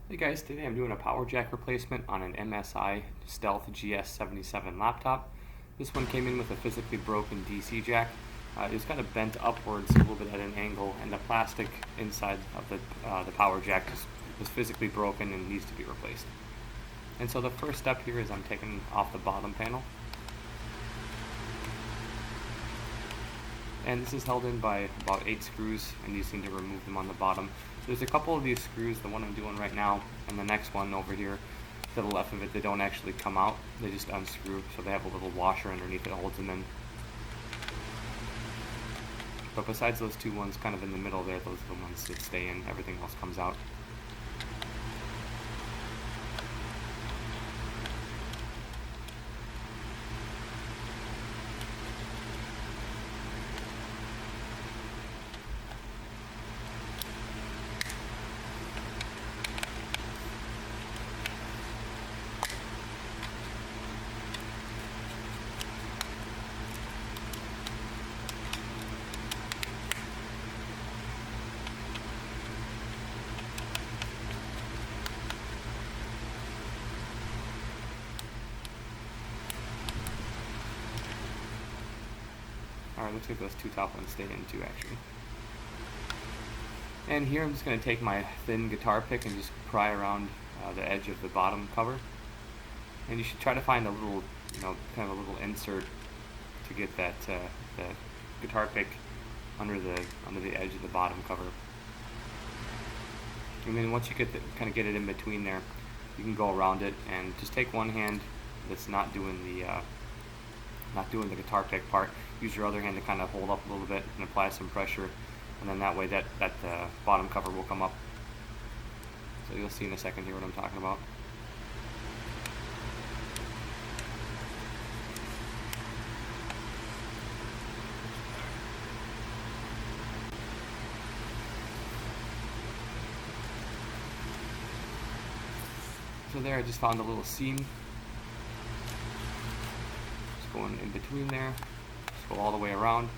Hey guys, today I'm doing a power jack replacement on an MSI Stealth GS77 laptop. This one came in with a physically broken DC jack. It was kind of bent upwards a little bit at an angle, and the plastic inside of the power jack was physically broken and needs to be replaced. And so the first step here is I'm taking off the bottom panel. And this is held in by about 8 screws, and you just need to remove them on the bottom. There's a couple of these screws, the one I'm doing right now and the next one over here to the left of it, they don't actually come out, they just unscrew, so they have a little washer underneath that holds them in. But besides those two ones kind of in the middle there, those are the ones that stay in, everything else comes out. Alright, looks like those two top ones stay in too, actually. And here I'm just going to take my thin guitar pick and just pry around the edge of the bottom cover. And you should try to find a little, kind of a little insert to get that the guitar pick under the edge of the bottom cover. And then once you get get it in between there, you can go around it and just take one hand that's not doing the guitar pick part. Use your other hand to kind of hold up a little bit and apply some pressure, and then that way that bottom cover will come up. So you'll see in a second here what I'm talking about. So there I just found a little seam. Just going in between there. Just go all the way around.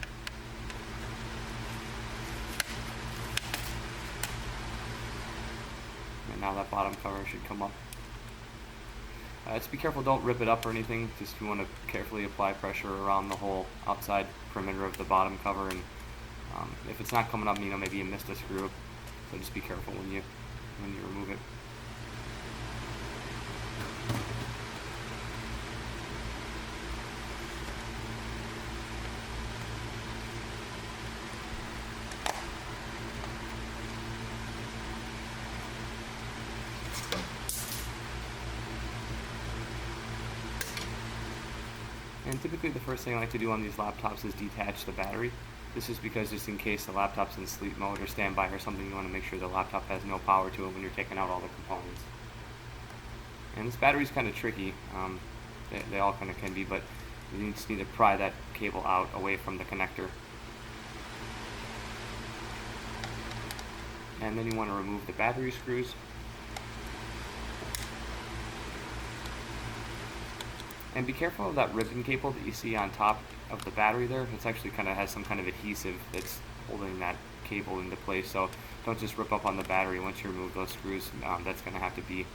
And now that bottom cover should come up. Just be careful, don't rip it up or anything. Just you want to carefully apply pressure around the whole outside perimeter of the bottom cover. And if it's not coming up, maybe you missed a screw. So just be careful when you remove it. And typically the first thing I like to do on these laptops is detach the battery. This is because just in case the laptop's in sleep mode or standby or something, you want to make sure the laptop has no power to it when you're taking out all the components. And this battery's kind of tricky. They all kind of can be, but you just need to pry that cable out away from the connector. And then you want to remove the battery screws. And be careful of that ribbon cable that you see on top of the battery there. It's actually kind of has some kind of adhesive that's holding that cable into place. So don't just rip up on the battery. Once you remove those screws, that's going to have to be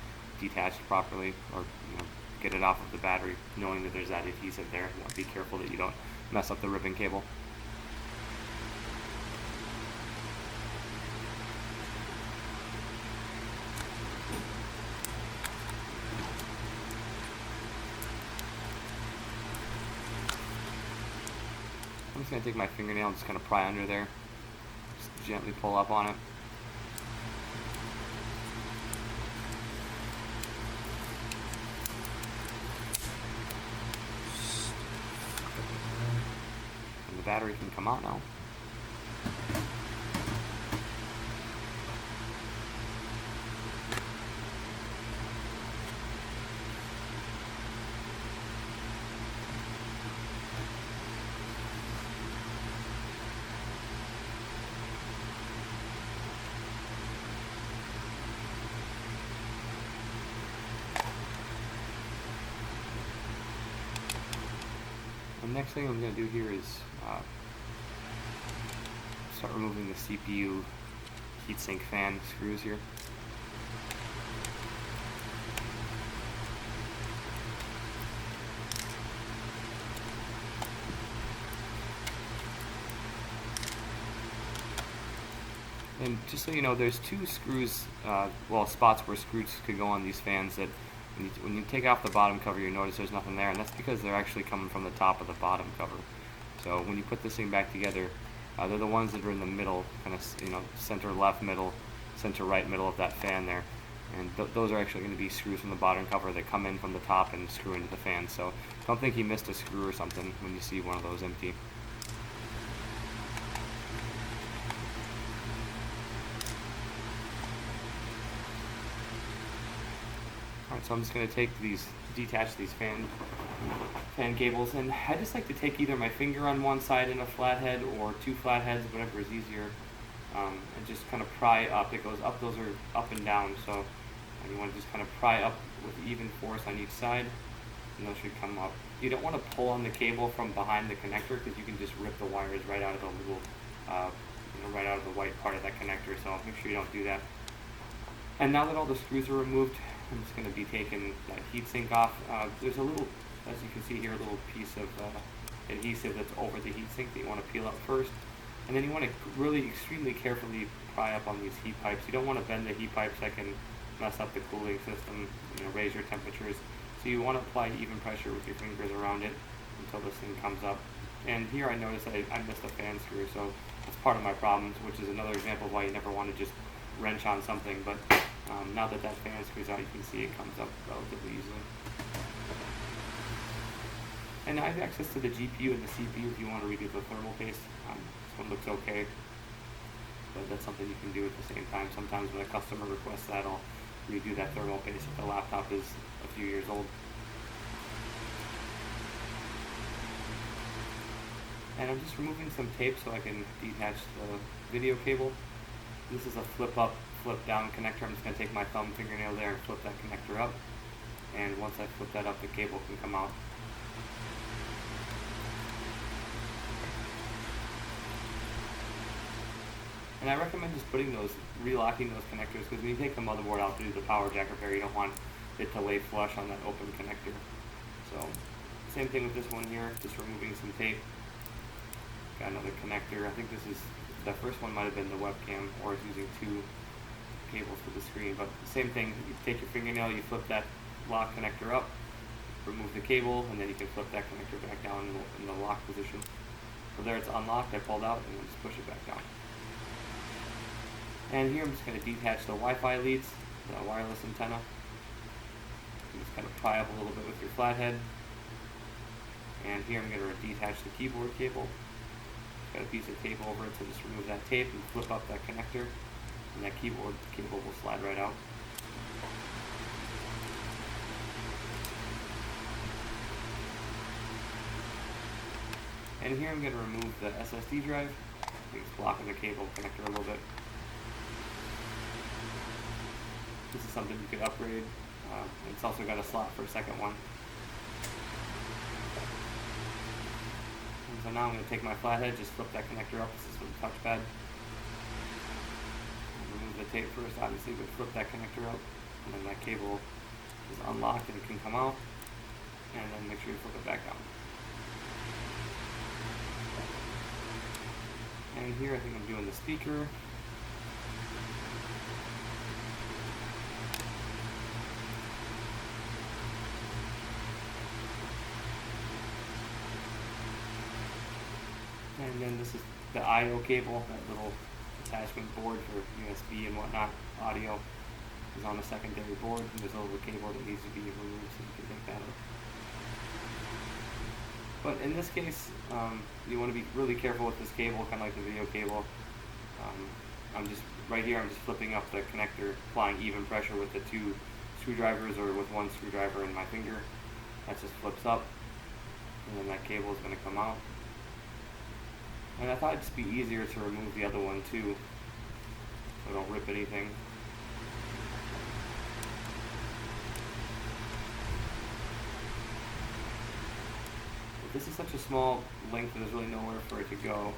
detached properly, or get it off of the battery, knowing that there's that adhesive there. You want to be careful that you don't mess up the ribbon cable. I'm just going to take my fingernail and just kind of pry under there. Just gently pull up on it. And the battery can come out now. The next thing I'm going to do here is start removing the CPU heatsink fan screws here. And just so you know, there's two screws, spots where screws could go on these fans that when you take off the bottom cover, you notice there's nothing there, and that's because they're actually coming from the top of the bottom cover. So when you put this thing back together, they're the ones that are in the middle, kind of, center left middle, center right middle of that fan there. And those are actually going to be screws from the bottom cover that come in from the top and screw into the fan. So don't think you missed a screw or something when you see one of those empty. Alright, so I'm just going to detach these fan cables, and I just like to take either my finger on one side in a flathead or two flatheads, whatever is easier, and just kind of pry up. It goes up, those are up and down, so you want to just kind of pry up with even force on each side, and those should come up. You don't want to pull on the cable from behind the connector because you can just rip the wires right out of the little, right out of the white part of that connector, so make sure you don't do that. And now that all the screws are removed, I'm just going to be taking that heatsink off. There's a little, as you can see here, a little piece of adhesive that's over the heatsink that you want to peel up first. And then you want to really extremely carefully pry up on these heat pipes. You don't want to bend the heat pipes that can mess up the cooling system, raise your temperatures. So you want to apply even pressure with your fingers around it until this thing comes up. And here I noticed I missed a fan screw, so that's part of my problems, which is another example of why you never want to just wrench on something. But now that fan screws out, you can see it comes up relatively easily. And I have access to the GPU and the CPU if you want to redo the thermal paste. This one looks okay, but that's something you can do at the same time. Sometimes when a customer requests that, I'll redo that thermal paste if the laptop is a few years old. And I'm just removing some tape so I can detach the video cable. This is a flip up, flip down connector. I'm just going to take my thumb fingernail there and flip that connector up. And once I flip that up, the cable can come out. And I recommend just relocking those connectors, because when you take the motherboard out to do the power jack repair, you don't want it to lay flush on that open connector. So, same thing with this one here, just removing some tape. Got another connector. I think the first one might have been the webcam, or it's using two cables for the screen, but same thing. You take your fingernail, you flip that lock connector up, remove the cable, and then you can flip that connector back down in the lock position. So there it's unlocked, I pulled out, and then just push it back down. And here I'm just going to detach the Wi-Fi leads, the wireless antenna. You just kind of pry up a little bit with your flathead. And here I'm going to detach the keyboard cable. Got a piece of tape over it, so just remove that tape and flip up that connector, and that keyboard cable will slide right out. And here I'm going to remove the SSD drive. I think it's blocking the cable connector a little bit. This is something you could upgrade. It's also got a slot for a second one. And so now I'm going to take my flathead, just flip that connector up. This is for the touchpad. Remove the tape first, obviously, but flip that connector up, and then that cable is unlocked and it can come out. And then make sure you flip it back down. And here I think I'm doing the speaker. And then this is the I/O cable, that little attachment board for USB and whatnot. Audio is on a secondary board, and there's a little cable that needs to be removed, so you can take that up. But in this case, you want to be really careful with this cable, kind of like the video cable. I'm just flipping up the connector, applying even pressure with the two screwdrivers or with one screwdriver in my finger. That just flips up, and then that cable is going to come out. And I thought it'd just be easier to remove the other one too, so I don't rip anything. But this is such a small length that there's really nowhere for it to go.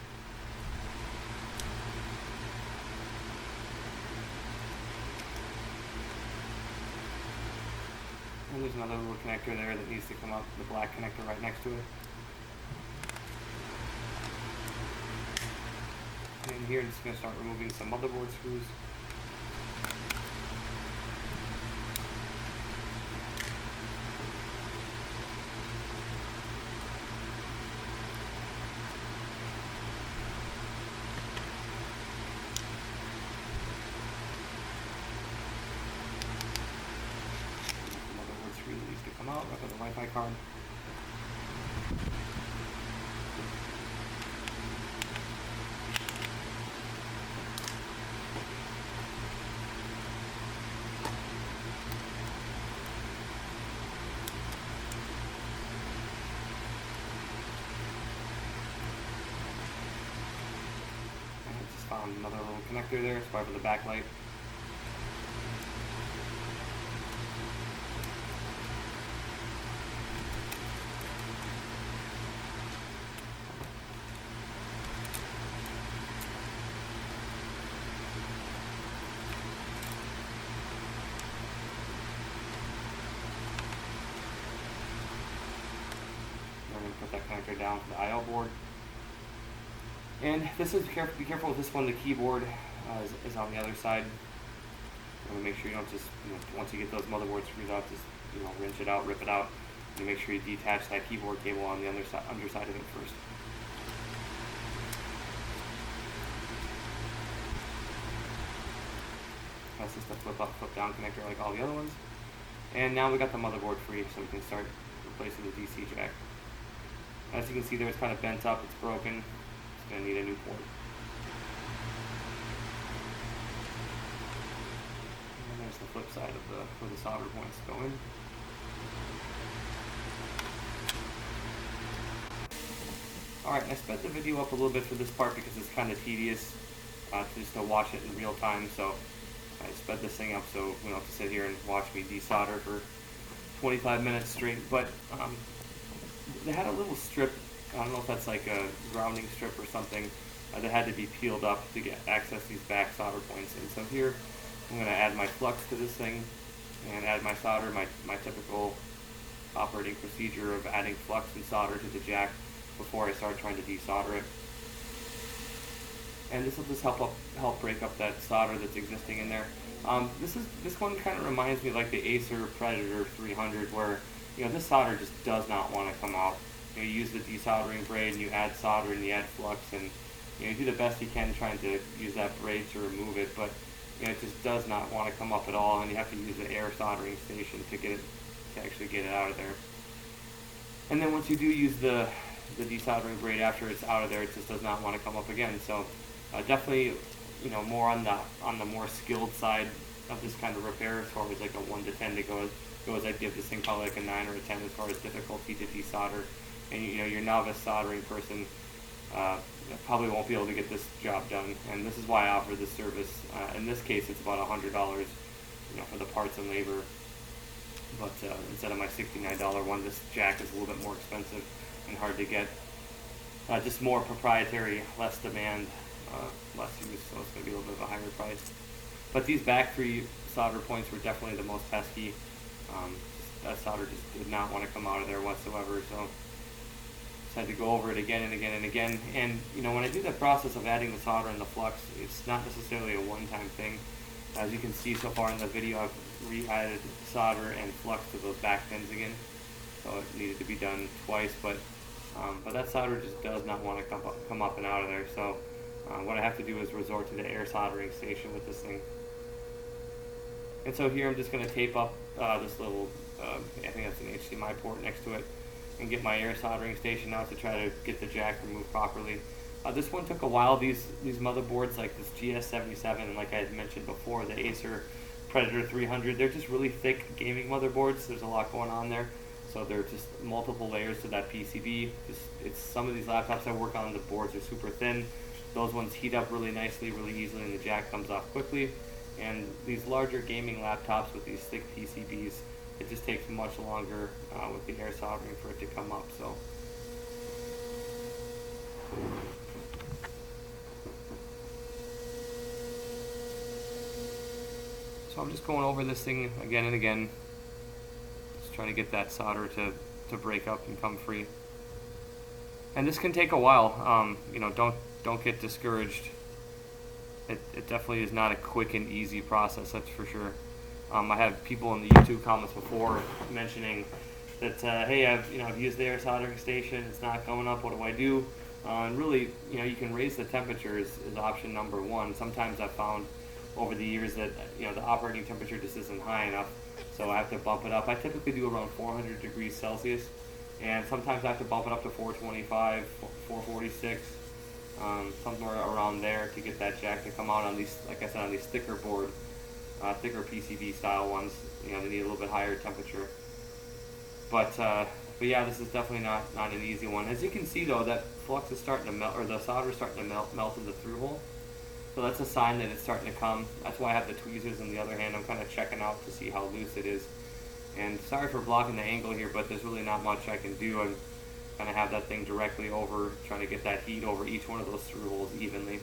And there's another little connector there that needs to come up, the black connector right next to it. And here, I'm just going to start removing some motherboard screws. Motherboard screw that needs to come out, right with the Wi-Fi card. Found another little connector there, it's probably for the backlight. I'm going to put that connector down for the I/O board. And this is, be careful with this one, the keyboard is on the other side. You want to make sure you don't just, once you get those motherboard screws out, just, wrench it out, rip it out. And make sure you detach that keyboard cable on the underside of it first. That's just a flip up, flip down connector like all the other ones. And now we got the motherboard free, so we can start replacing the DC jack. As you can see there, it's kind of bent up, it's broken. Going to need a new port. And there's the flip side of where the solder points go in. Alright, I sped the video up a little bit for this part because it's kind of tedious just to watch it in real time, so I sped this thing up so we don't have to sit here and watch me desolder for 25 minutes straight. But they had a little strip, I don't know if that's like a grounding strip or something, that had to be peeled up to get access these back solder points. And so here I'm going to add my flux to this thing and add my solder, my typical operating procedure of adding flux and solder to the jack before I start trying to desolder it. And this will just help break up that solder that's existing in there. This one kind of reminds me of like the Acer Predator 300, where this solder just does not want to come out. You use the desoldering braid and you add solder and you add flux, and you do the best you can trying to use that braid to remove it, but it just does not want to come up at all, and you have to use the air soldering station to actually get it out of there. And then once you do use the desoldering braid after it's out of there, it just does not want to come up again. So definitely more on the more skilled side of this kind of repair, as far as like a 1 to 10 to go, I'd give this thing probably like a 9 or a 10 as far as difficulty to desolder. And your novice soldering person probably won't be able to get this job done. And this is why I offer this service. In this case, it's about $100, for the parts and labor. But instead of my $69 one, this jack is a little bit more expensive and hard to get. Just more proprietary, less demand, less use, so it's going to be a little bit of a higher price. But these back 3 solder points were definitely the most pesky. That solder just did not want to come out of there whatsoever, so just had to go over it again and again and again. And when I do the process of adding the solder and the flux, it's not necessarily a one-time thing. As you can see so far in the video, I've re-added solder and flux to those back pins again, so it needed to be done twice. But that solder just does not want to come up and out of there. So what I have to do is resort to the air soldering station with this thing. And so here I'm just going to tape up this little, I think that's an HDMI port next to it, and get my air soldering station out to try to get the jack removed properly. This one took a while. These motherboards, like this GS77, and like I had mentioned before, the Acer Predator 300, they're just really thick gaming motherboards. There's a lot going on there. So they're just multiple layers to that PCB. It's some of these laptops I work on, the boards are super thin. Those ones heat up really nicely, really easily, and the jack comes off quickly. And these larger gaming laptops with these thick PCBs, it just takes much longer with the air soldering for it to come up. So I'm just going over this thing again and again, just trying to get that solder to break up and come free. And this can take a while. Don't get discouraged It definitely is not a quick and easy process, that's for sure. I have people in the YouTube comments before mentioning that, hey, I've used the air soldering station, it's not going up, what do I do? And really, you can raise the temperature is option number one. Sometimes I've found over the years that the operating temperature just isn't high enough, so I have to bump it up. I typically do around 400 degrees Celsius, and sometimes I have to bump it up to 425, 446, somewhere around there to get that jack to come out on these, like I said, on these thicker board, thicker PCB style ones. They need a little bit higher temperature. But yeah, this is definitely not an easy one. As you can see though, that flux is starting to melt, or the solder is starting to melt in the through hole. So that's a sign that it's starting to come. That's why I have the tweezers in the other hand. I'm kind of checking out to see how loose it is. And sorry for blocking the angle here, but there's really not much I can do. I'm kind of have that thing directly over, trying to get that heat over each one of those through holes evenly.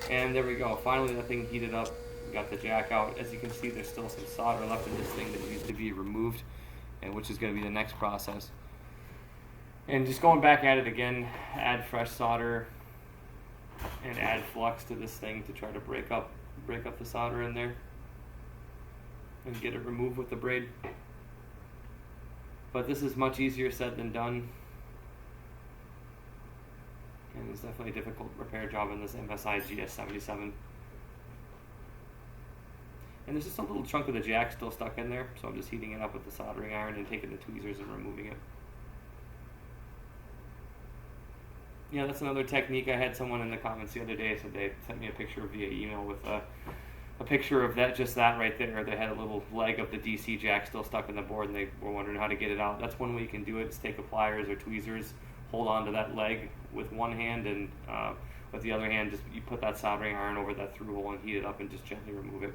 And there we go. Finally, that thing heated up. We got the jack out. As you can see, there's still some solder left in this thing that needs to be removed, and which is going to be the next process. And just going back at it again, add fresh solder and add flux to this thing to try to break up the solder in there and get it removed with the braid. But this is much easier said than done, and it's definitely a difficult repair job in this MSI GS77. And there's just a little chunk of the jack still stuck in there, so I'm just heating it up with the soldering iron and taking the tweezers and removing it. Yeah, that's another technique. I had someone in the comments the other day, so they sent me a picture via email with a picture of just that right there. They had a little leg of the DC jack still stuck in the board, and they were wondering how to get it out. That's one way you can do it, is take a pliers or tweezers, hold on to that leg with one hand, and with the other hand, just you put that soldering iron over that through hole and heat it up and just gently remove it.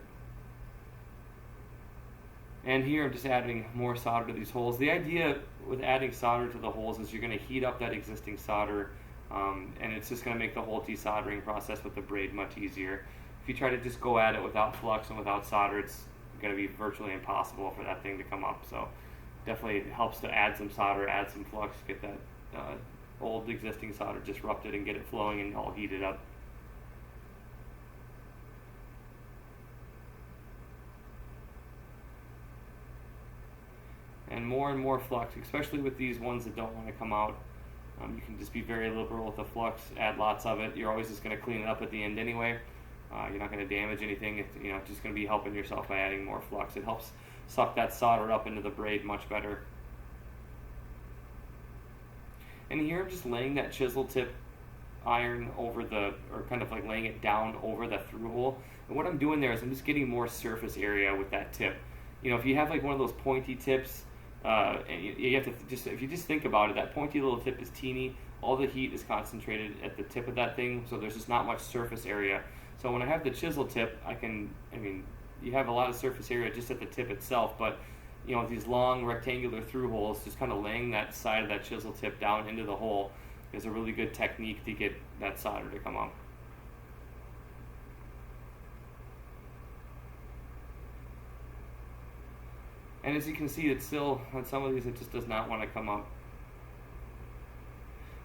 And here I'm just adding more solder to these holes. The idea with adding solder to the holes is you're going to heat up that existing solder, and it's just going to make the whole desoldering process with the braid much easier. If you try to just go at it without flux and without solder, it's going to be virtually impossible for that thing to come up. So definitely it helps to add some solder, add some flux, get that old existing solder disrupted and get it flowing and all heated up. And more flux, especially with these ones that don't want to come out. You can just be very liberal with the flux, add lots of it. You're always just going to clean it up at the end anyway. You're not going to damage anything. It's just going to be helping yourself by adding more flux. It helps suck that solder up into the braid much better. And here I'm just laying that chisel tip iron over or kind of like laying it down over the through hole. And what I'm doing there is I'm just getting more surface area with that tip. If you have like one of those pointy tips, and you have to if you just think about it, that pointy little tip is teeny. All the heat is concentrated at the tip of that thing, so there's just not much surface area. So when I have the chisel tip, you have a lot of surface area just at the tip itself, but these long rectangular through holes, just kind of laying that side of that chisel tip down into the hole is a really good technique to get that solder to come up. And as you can see, it's still, on some of these, it just does not want to come up.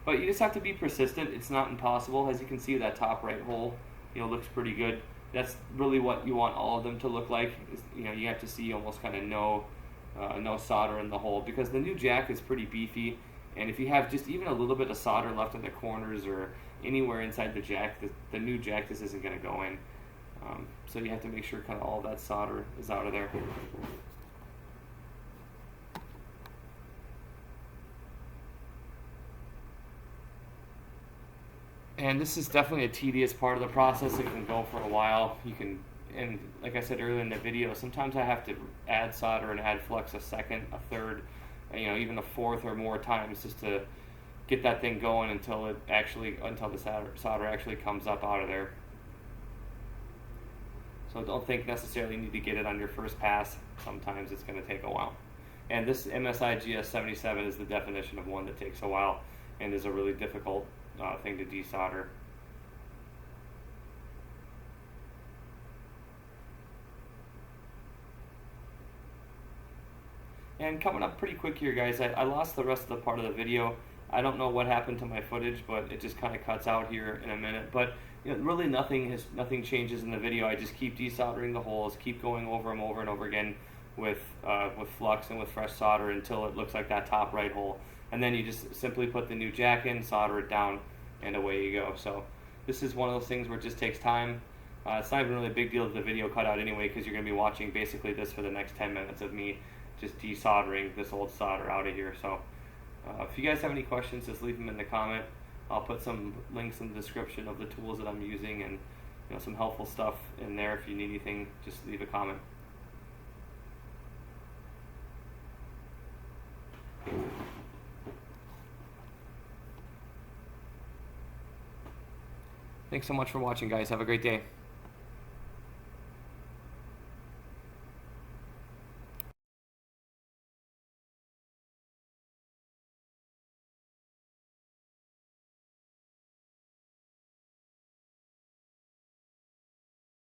But you just have to be persistent. It's not impossible. As you can see, that top right hole, looks pretty good. That's really what you want all of them to look like. You have to see almost kind of no solder in the hole, because the new jack is pretty beefy. And if you have just even a little bit of solder left in the corners or anywhere inside the jack, the new jack just isn't going to go in. So you have to make sure kind of all that solder is out of there. And this is definitely a tedious part of the process. It can go for a while. And like I said earlier in the video, sometimes I have to add solder and add flux a second, a third, even a fourth or more times just to get that thing going until the solder actually comes up out of there. So don't think necessarily you need to get it on your first pass. Sometimes it's going to take a while. And this MSI GS77 is the definition of one that takes a while and is a really difficult thing to desolder. And coming up pretty quick here, guys, I lost the rest of the part of the video. I don't know what happened to my footage, but it just kind of cuts out here in a minute. But really nothing changes in the video. I just keep desoldering the holes, keep going over them over and over again with flux and with fresh solder until it looks like that top right hole. And then you just simply put the new jack in, solder it down, and away you go. So this is one of those things where it just takes time. It's not even really a big deal if the video cut out anyway, because you're going to be watching basically this for the next 10 minutes of me just desoldering this old solder out of here. So if you guys have any questions, just leave them in the comment. I'll put some links in the description of the tools that I'm using and some helpful stuff in there. If you need anything, just leave a comment. Thanks so much for watching, guys. Have a great day.